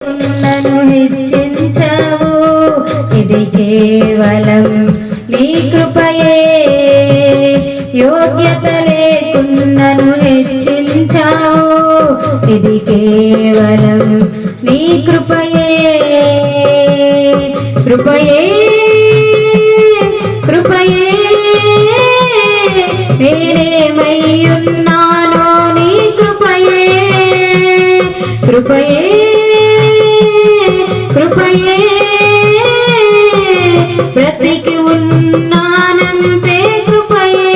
నన్ను హెచ్చించావు, ఇది కేవలం నీ కృపయే. యోగ్యత లేకున్నను హెచ్చించావు, ఇది కేవలం నీ కృపయే. కృపయే కృపయే నేనేమయ్యున్నానో నీ కృపయే. కృపయే కృపయే బ్రతికి ఉన్నానంతే కృపయే.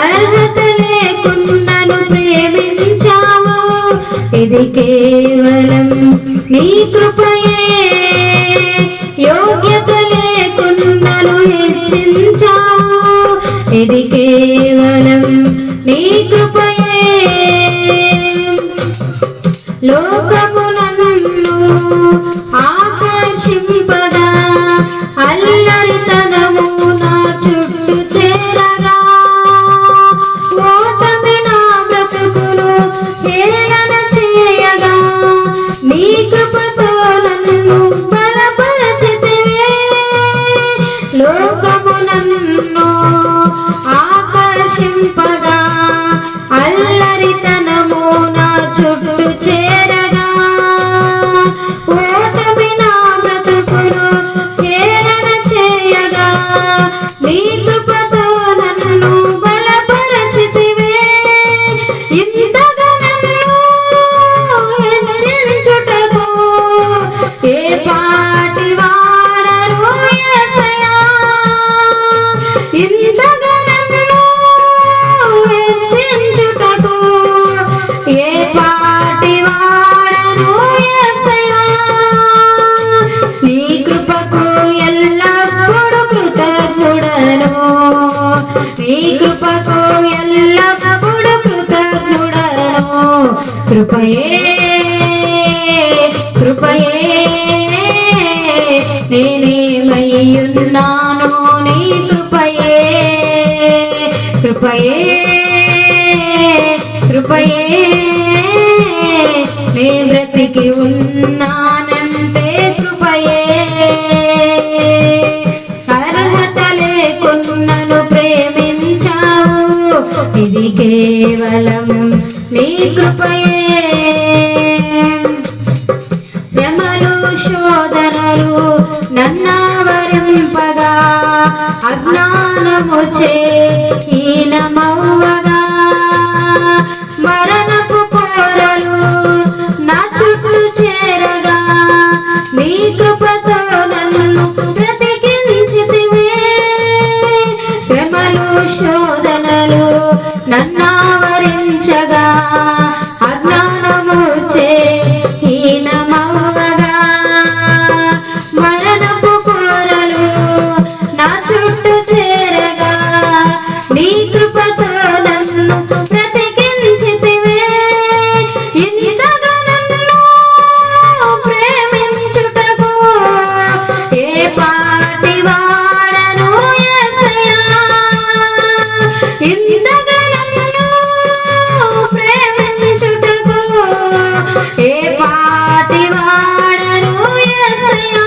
అర్హత లేకున్నను ప్రేమించావు, ఇది కేవలం నీ కృపయే. యోగ్యత లేకున్నను హెచ్చించావు, ఇది కేవలం నీ కృపయే. లోకము నన్ను ఆకర్షింపగా, అల్లరితనము నా చుట్టూ చేరగా, ఓటమి నా బ్రతుకును హేళన చేయగా, నీ కృపతో నన్ను బలపరచితివే. లోకము నన్ను ఆకర్షింపగా, అల్లరితనము నా చుట్టూ చేరగా, ఓటమి నా బ్రతుకును హేళన చేయగా, నీ కృపతో నన్ను బలపరచితివే. ఇంతగా నన్ను హెచ్చించుటకు ఏ పాటి వాడరు యేసయ్యా. ఇంతగా నన్ను హెచ్చించుటకు ఏ పాటి వాడరు యేసయ్యా. నీ కృపకు ఎల్లప్పుడూ కృతజ్ఞుడను, నీ కృపకు ఎల్లప్పుడూ కృతజ్ఞుడను. కృపయే కృపయే నేనేమయ్యున్నానో నీ కృపయే. కృపయే కృపయే నే బ్రతికి ఉన్నానంటే కృపయే. అర్హత లేకున్నను ప్రేమించావు, ఇది కేవలం నీ కృపయే. శ్రమలు శోధనలు నన్నావరింపగా, అజ్ఞానముచే హీనమవ్వగా, మరణపు కోరలు నా చుట్టూ చేరగా, నీ కృపతో నన్ను బ్రతికించితివే. శ్రమలు శోధనలు నన్నావరించగా, అజ్ఞానముచే హీనమవ్వగా, మరణపు కోరలు నా చుట్టూ చేరగా, నీ కృపతో నన్ను బ్రతికించితివే. ఇంతగా నన్ను ప్రేమించుటకు ఏ పాటి వాడను యేసయ్యా. ఇంతగా నన్ను ప్రేమించుటకు ఏ పాటి వాడను యేసయ్యా.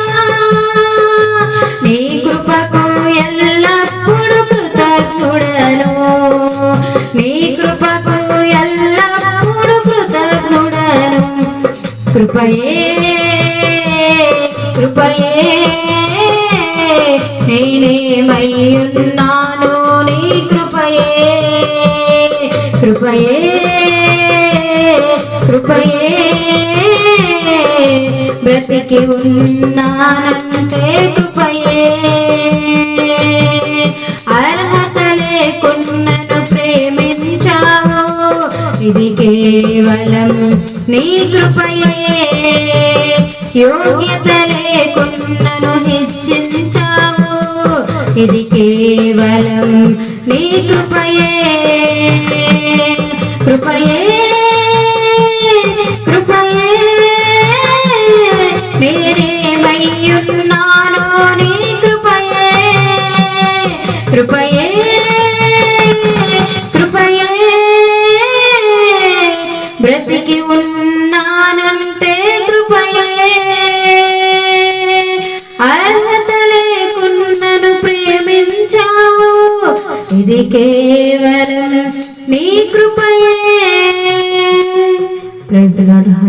నీ కృపకు ఎల్లప్పుడూ కృతజ్ఞుడను, నీ కృపకు ఎల్లప్పుడూ కృతజ్ఞుడను. కృపయే కృపయే నేనేమయ్యున్నానో నీ కృపయే. కృపయే కృపయే బ్రతికి ఉన్నానంటే కృపయే. అర్హత లేకున్నను ప్రేమించావు, ఇది కేవలం నీ కృపయే. యోగ్యత లేకున్నను హెచ్చించావు, ఇది కేవలం నీ కృపయే. కృపయే కృపయే నేనేమయ్యున్నానో నీ కృపయే. కృపయే కృపయే బ్రతికి ఉన్నాను ఇది కేవలం నీ కృపయే. Praise the lord.